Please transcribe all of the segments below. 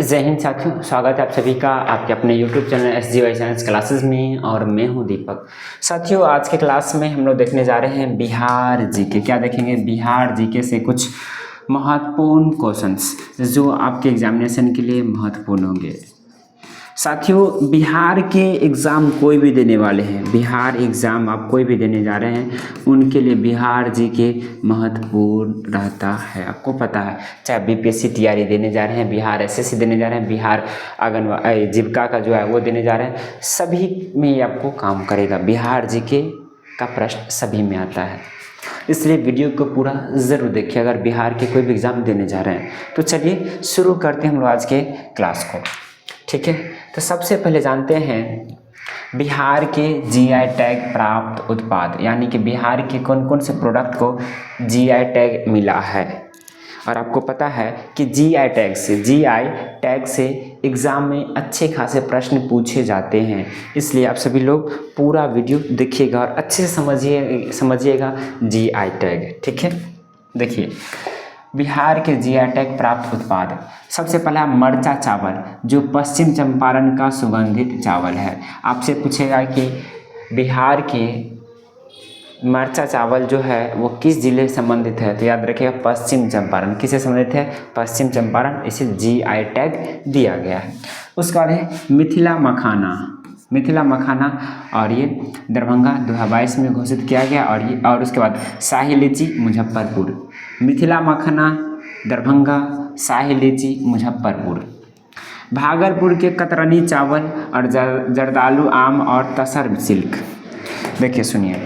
जय हिंद साथियों, स्वागत है आप सभी का आपके अपने YouTube channel SGY science classes में। और मैं हूं दीपक। साथियों, आज के क्लास में हम लोग देखने जा रहे हैं बिहार जीके। क्या देखेंगे? बिहार जीके से कुछ महत्वपूर्ण क्वेश्चंस जो आपके एग्जामिनेशन के लिए महत्वपूर्ण होंगे। साथियों, बिहार के एग्ज़ाम कोई भी देने वाले हैं, बिहार एग्ज़ाम आप कोई भी देने जा रहे हैं, उनके लिए बिहार जीके महत्वपूर्ण रहता है। आपको पता है, चाहे बीपीएससी तैयारी देने जा रहे हैं, बिहार एसएससी देने जा रहे हैं, बिहार आंगनबाड़ी जीविका का जो है वो देने जा रहे हैं, सभी में ये आपको काम करेगा। बिहार जीके का प्रश्न सभी में आता है, इसलिए वीडियो को पूरा ज़रूर देखिए अगर बिहार के कोई भी एग्ज़ाम देने जा रहे हैं। तो चलिए शुरू करते हैं हम लोग आज के क्लास को, ठीक है। तो सबसे पहले जानते हैं बिहार के जीआई टैग प्राप्त उत्पाद, यानी कि बिहार के कौन कौन से प्रोडक्ट को जीआई टैग मिला है। और आपको पता है कि जीआई टैग से एग्ज़ाम में अच्छे खासे प्रश्न पूछे जाते हैं, इसलिए आप सभी लोग पूरा वीडियो देखिएगा और अच्छे से समझिएगा जीआई टैग, ठीक है। देखिए, बिहार के जीआई टैग प्राप्त उत्पाद, सबसे पहला मरचा चावल, जो पश्चिम चंपारण का सुगंधित चावल है। आपसे पूछेगा कि बिहार के मरचा चावल जो है वो किस जिले से संबंधित है, तो याद रखिएगा पश्चिम चंपारण। किससे संबंधित है? पश्चिम चंपारण, इसे जीआई टैग दिया गया है। उसके बाद है मिथिला मखाना, और ये दरभंगा 2022 में घोषित किया गया। और उसके बाद शाही लीची मुजफ्फरपुर, मिथिला मखाना दरभंगा, शाही लीची मुजफ्फरपुर। भागलपुर के कतरनी चावल और जर्दालू आम और तसर सिल्क। देखिए सुनिए,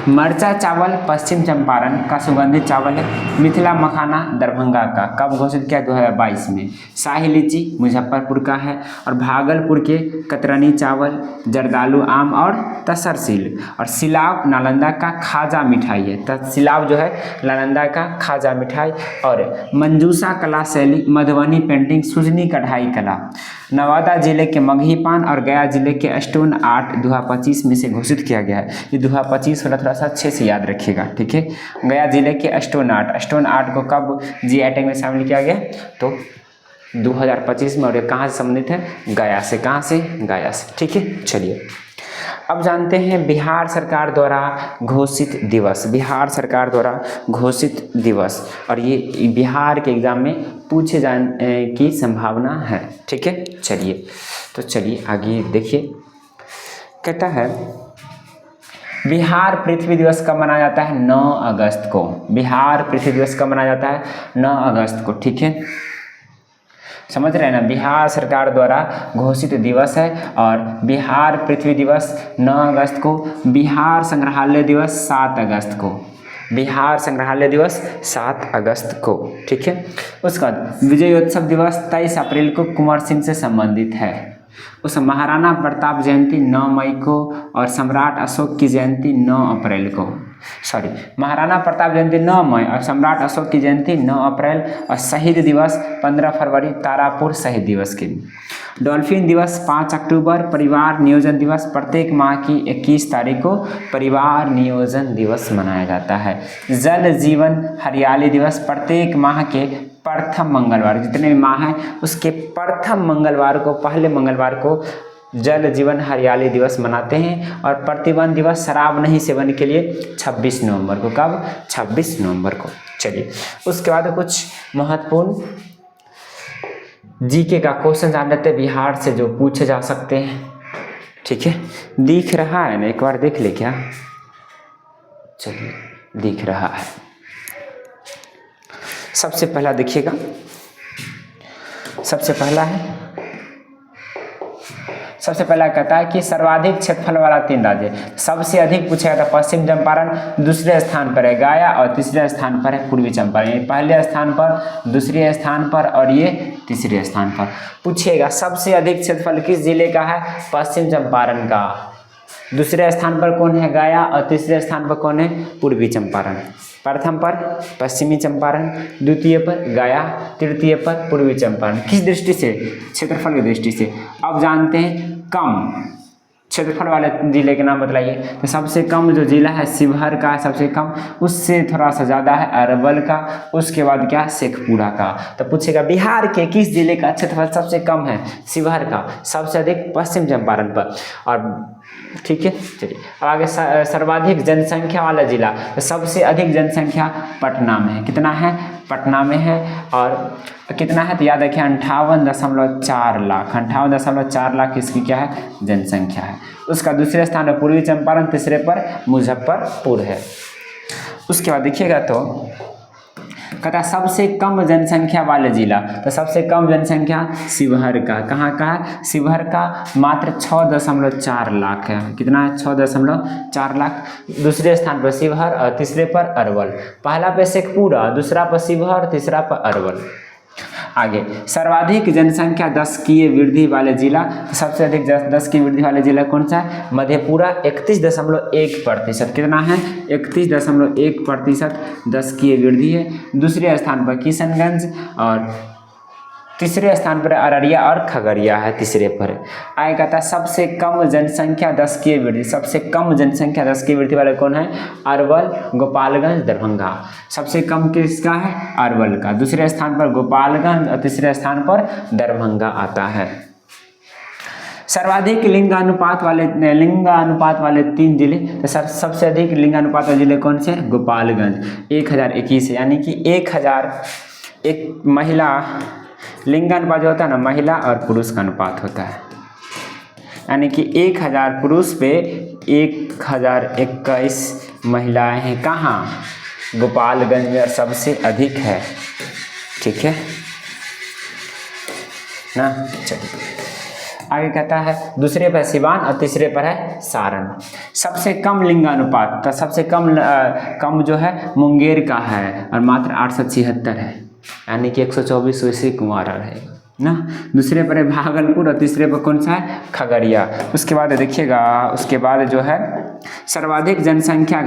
मरचा चावल पश्चिम चंपारण का सुगंधित चावल है, मिथिला मखाना दरभंगा का, कब घोषित किया? 2022 में। शाही लीची मुजफ्फरपुर का है, और भागलपुर के कतरनी चावल, जर्दालू आम और तसर सिल्क। और सिलाव नालंदा का खाजा मिठाई है, सिलाव जो है नालंदा का खाजा मिठाई। और मंजूषा कला शैली मधुबनी पेंटिंग, सुजनी कढ़ाई कला। नवादा जिले के मगही पान और गया जिले के स्टोन आर्ट 2025 में से घोषित किया गया है। ये 2025 वाला थोड़ा सा अच्छे से याद रखिएगा, ठीक है। गया जिले के स्टोन आर्ट को कब जीआई टैग में शामिल किया गया? तो 2025 में। और ये कहाँ से संबंधित है? गया से। कहाँ से? गया से, ठीक है। चलिए अब जानते हैं बिहार सरकार द्वारा घोषित दिवस, और ये बिहार के एग्जाम में पूछे जाने की संभावना है, ठीक है। चलिए आगे देखिए, कहता है बिहार पृथ्वी दिवस कब मनाया जाता है? 9 अगस्त को। बिहार पृथ्वी दिवस कब मनाया जाता है? 9 अगस्त को, ठीक है। समझ रहे हैं ना, बिहार सरकार द्वारा घोषित दिवस है। और बिहार पृथ्वी दिवस 9 अगस्त को, बिहार संग्रहालय दिवस 7 अगस्त को, बिहार संग्रहालय दिवस 7 अगस्त को, ठीक है। उसके बाद विजयोत्सव दिवस 23 अप्रैल को कुंवर सिंह से संबंधित है। उस महाराणा प्रताप जयंती 9 मई को, और सम्राट अशोक की जयंती 9 अप्रैल को। महाराणा प्रताप जयंती 9 मई और सम्राट अशोक की जयंती 9 अप्रैल। और शहीद दिवस 15 फरवरी, तारापुर शहीद दिवस के। डॉल्फिन दिवस 5 अक्टूबर। परिवार नियोजन दिवस प्रत्येक माह की 21 तारीख को परिवार नियोजन दिवस मनाया जाता है। जल जीवन हरियाली दिवस प्रत्येक माह के प्रथम मंगलवार, जितने भी माह हैं उसके प्रथम मंगलवार को, पहले मंगलवार को जल जीवन हरियाली दिवस मनाते हैं। और प्रतिबंध दिवस शराब नहीं सेवन के लिए 26 नवंबर को। कब? 26 नवंबर को। चलिए उसके बाद कुछ महत्वपूर्ण जीके का क्वेश्चन जान लेते हैं बिहार से, जो पूछे जा सकते हैं, ठीक है। दिख रहा है ना, एक बार देख ले क्या? चलिए, दिख रहा है। सबसे पहला देखिएगा, सबसे पहला कहता है कि सर्वाधिक क्षेत्रफल वाला 3 राज्य। सबसे अधिक पूछा गया था पश्चिम चंपारण, दूसरे स्थान पर है गया, और तीसरे स्थान पर है पूर्वी चंपारण। ये पहले स्थान पर, दूसरे स्थान पर, और ये तीसरे स्थान पर पूछेगा। सबसे अधिक क्षेत्रफल किस जिले का है? पश्चिम चंपारण का। दूसरे स्थान पर कौन है? गया, और तीसरे स्थान पर कौन है? पूर्वी चंपारण। प्रथम पर पश्चिमी चंपारण, द्वितीय पर गया, तृतीय पर पूर्वी चंपारण। किस दृष्टि से? क्षेत्रफल की दृष्टि से। अब जानते हैं कम क्षेत्रफल वाले जिले के नाम बतलाइए। तो सबसे कम जो जिला है शिवहर का सबसे कम, उससे थोड़ा सा ज़्यादा है अरवल का, उसके बाद क्या शेखपुरा का। तो पूछेगा बिहार के किस जिले का क्षेत्रफल सबसे कम है? शिवहर का, सबसे अधिक पश्चिम चंपारण पर। और ठीक है, चलिए अब आगे सर्वाधिक जनसंख्या वाला जिला। तो सबसे अधिक जनसंख्या पटना में है। कितना है? पटना में है। और कितना है? तो याद रखिए 58.4 लाख। 58.4 लाख इसकी क्या है? जनसंख्या है। उसका दूसरे स्थान पर पूर्वी चंपारण, तीसरे पर मुजफ्फरपुर है। उसके बाद देखिएगा तो कहता है सबसे कम जनसंख्या वाले जिला। तो सबसे कम जनसंख्या शिवहर का। कहाँ का है? शिवहर का मात्र 6.4 लाख है। कितना है? 6.4 लाख। दूसरे स्थान पर शिवहर और तीसरे पर अरवल। पहला पे शेखपुरा, दूसरा पर शिवहर, तीसरा पर अरवल। आगे सर्वाधिक जनसंख्या 10 की वृद्धि वाले जिला। सबसे अधिक 10 की वृद्धि वाले जिला कौन सा है? मधेपुरा 31.1%। कितना है? 31.1% 10 की वृद्धि है। दूसरे स्थान पर किशनगंज और तीसरे स्थान पर अररिया और खगड़िया है तीसरे पर। आगे कहता है सबसे कम जनसंख्या 10 की वृद्धि। सबसे कम जनसंख्या 10 की वृद्धि वाले कौन है? अरवल, गोपालगंज, दरभंगा। सबसे कम किसका है? अरवल का। दूसरे स्थान पर गोपालगंज और तीसरे स्थान पर दरभंगा आता है। सर्वाधिक लिंगानुपात वाले 3 जिले। तो सबसे अधिक लिंगानुपात वाले जिले कौन से? गोपालगंज 1021, यानी कि 1000 एक महिला। लिंगानुपात जो होता है ना, महिला और पुरुष का अनुपात होता है, यानी कि 1000 पुरुष पे 1021 महिलाएं हैं। कहाँ? गोपालगंज में सबसे अधिक है। ठीक है ना। चलिए आगे कहता है दूसरे पर सिवान और तीसरे पर है सारण। सबसे कम लिंगानुपात। तो सबसे कम जो है मुंगेर का है और मात्र 876 है, यानी कि 124 वैसे कुंवारा रहेगा ना। दूसरे पर है भागलपुर और तीसरे पर कौन सा है? खगड़िया। उसके बाद देखिएगा, उसके बाद जो है सर्वाधिक जनसंख्या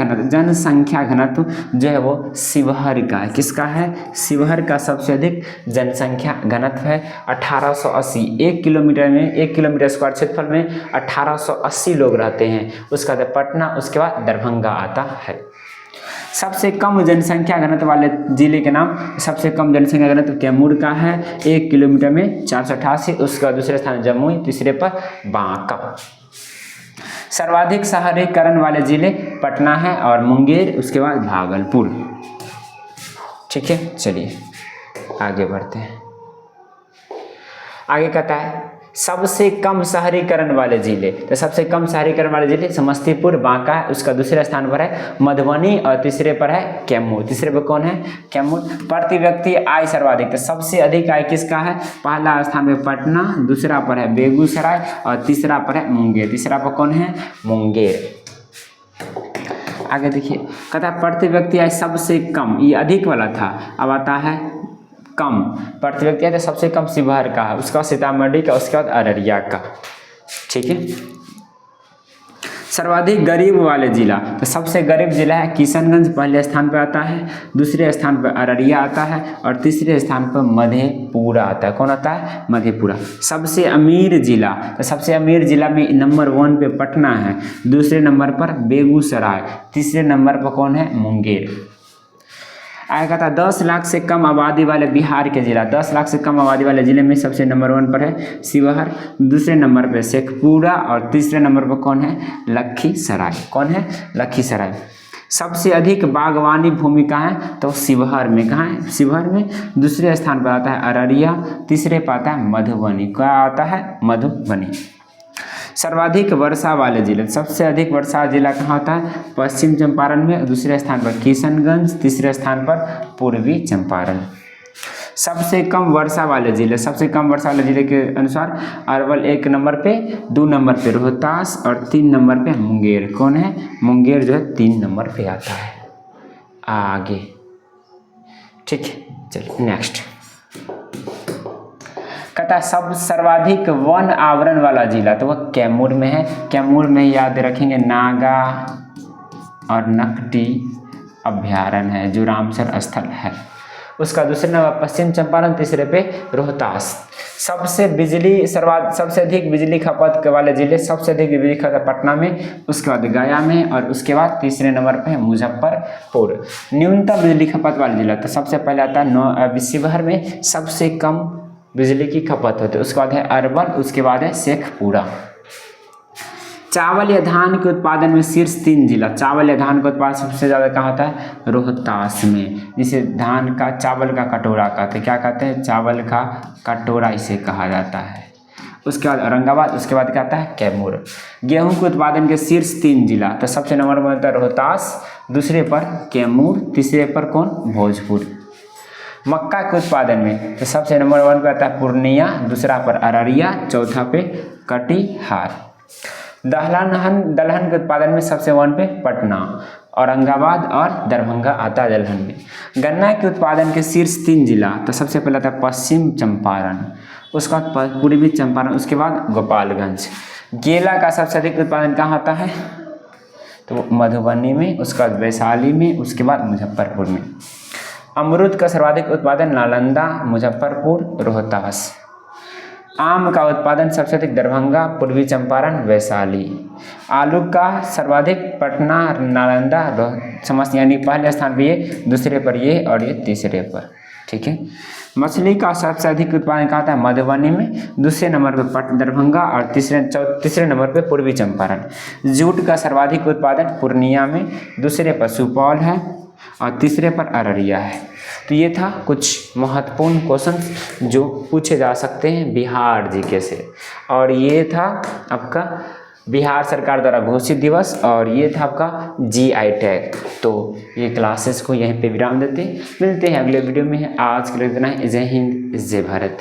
घनत्व जो है वो शिवहर का है। किसका है? शिवहर का सबसे अधिक जनसंख्या घनत्व है 1880। 1 किलोमीटर स्क्वायर क्षेत्रफल में 1880 लोग रहते हैं। उसका बाद पटना, उसके बाद दरभंगा आता है। सबसे कम जनसंख्या घनत्व वाले जिले के नाम। सबसे कम जनसंख्या घनत्व कैमूर का है 1 किलोमीटर में 488। उसका दूसरे स्थान जमुई, तीसरे पर बांका। सर्वाधिक शहरीकरण वाले जिले पटना है और मुंगेर, उसके बाद भागलपुर। ठीक है, चलिए आगे बढ़ते हैं। आगे कहता है सबसे कम शहरीकरण वाले जिले। तो सबसे कम शहरीकरण वाले जिले समस्तीपुर, बांका है। उसका दूसरे स्थान पर है मधुबनी और तीसरे पर है कैमूर। तीसरे पर कौन है? कैमूर। प्रति व्यक्ति आय सर्वाधिक। तो सबसे अधिक आय किसका है? पहला स्थान पर पटना, दूसरा पर है बेगूसराय और तीसरा पर है मुंगेर। तीसरा पर कौन है? मुंगेर। आगे देखिए कहता है प्रति व्यक्ति आय सबसे कम, ये अधिक वाला था, अब आता है कम। प्रति व्यक्ति आय तो सबसे कम शिवहर का है, उसका सीतामढ़ी का, उसके बाद अररिया का। ठीक है। सर्वाधिक गरीब वाले जिला। तो सबसे गरीब जिला है किशनगंज, पहले स्थान पर आता है। दूसरे स्थान पर अररिया आता है और तीसरे स्थान पर मधेपुरा आता है। कौन आता है? मधेपुरा। सबसे अमीर जिला। तो सबसे अमीर जिला में नंबर 1 पे पटना है, दूसरे नंबर पर बेगूसराय, तीसरे नंबर पर कौन है? मुंगेर। आएगा था 10 लाख से कम आबादी वाले बिहार के जिला। 10 लाख से कम आबादी वाले जिले में सबसे नंबर 1 पर है शिवहर, दूसरे नंबर पर शेखपुरा और तीसरे नंबर पर कौन है? लखीसराय। कौन है? लखीसराय। सबसे अधिक बागवानी भूमि कहाँ है? तो शिवहर में। कहाँ है? शिवहर में। दूसरे स्थान पर आता है अररिया, तीसरे पर आता है मधुबनी। क्या आता है? मधुबनी। सर्वाधिक वर्षा वाले जिले। सबसे अधिक वर्षा जिला कहाँ होता है? पश्चिम चंपारण में। दूसरे स्थान पर किशनगंज, तीसरे स्थान पर पूर्वी चंपारण। सबसे कम वर्षा वाले जिले। सबसे कम वर्षा वाले जिले के अनुसार अरवल 1 नंबर पे, 2 नंबर पे रोहतास और 3 नंबर पे मुंगेर। कौन है? मुंगेर जो है 3 नंबर पे आता है। आगे ठीक है, चलिए नेक्स्ट कहता सब सर्वाधिक वन आवरण वाला जिला। तो वह कैमूर में है। कैमूर में याद रखेंगे नागा और नकटी अभ्यारण्य है जो रामसर स्थल है। उसका दूसरे नंबर पश्चिम चंपारण, तीसरे पे रोहतास। सबसे अधिक बिजली खपत वाले जिले, सबसे अधिक बिजली खपत पटना में, उसके बाद गया में, और उसके बाद तीसरे नंबर पे है मुजफ्फरपुर। न्यूनतम बिजली खपत वाला जिला तो सबसे पहले आता है विश्व भर में सबसे कम बिजली की खपत होती है, उसके बाद है अरवल, उसके बाद है शेखपुरा। चावल या धान के उत्पादन में शीर्ष 3 जिला, चावल या धान का उत्पादन सबसे ज़्यादा कहाँ होता है? रोहतास में, जिसे धान का चावल का कटोरा कहते हैं। क्या कहते हैं? चावल का कटोरा इसे कहा जाता है। उसके बाद औरंगाबाद, उसके बाद क्या आता है? कैमूर। गेहूं के उत्पादन के शीर्ष 3 जिला तो सबसे नंबर 1 होता है रोहतास, दूसरे पर कैमूर, तीसरे पर कौन? भोजपुर। मक्का के उत्पादन में तो सबसे नंबर 1 पे आता है पूर्णिया, दूसरा पर अररिया, चौथा पे कटिहार। दलहन के उत्पादन में सबसे 1 पे पटना, औरंगाबाद और दरभंगा आता है दलहन में। गन्ना के उत्पादन के शीर्ष 3 जिला तो सबसे पहले आता है पश्चिम चंपारण, उसका बाद पूर्वी चंपारण, उसके बाद गोपालगंज। केला का सबसे अधिक उत्पादन कहाँ होता है? तो मधुबनी में, उसका बाद वैशाली में, उसके बाद मुजफ्फरपुर में। अमरूद का सर्वाधिक उत्पादन नालंदा, मुजफ्फरपुर, रोहतास। आम का उत्पादन सबसे अधिक दरभंगा, पूर्वी चंपारण, वैशाली। आलू का सर्वाधिक पटना, नालंदा, समस्त, यानी पहले स्थान पर ये, दूसरे पर ये और ये तीसरे पर। ठीक है। मछली का सबसे अधिक उत्पादन कहाँ था? मधुबनी में, दूसरे नंबर पर दरभंगा और तीसरे नंबर पे पूर्वी चंपारण। जूट का सर्वाधिक उत्पादन पूर्णिया में, दूसरे पर सुपौल है और तीसरे पर अररिया है। तो ये था कुछ महत्वपूर्ण क्वेश्चन जो पूछे जा सकते हैं बिहार जीके से, और ये था आपका बिहार सरकार द्वारा घोषित दिवस, और ये था आपका GI टैग। तो ये क्लासेस को यहीं पे विराम देते हैं, मिलते हैं अगले वीडियो में। आज के लिए इतना ही। जय हिंद, जय भारत।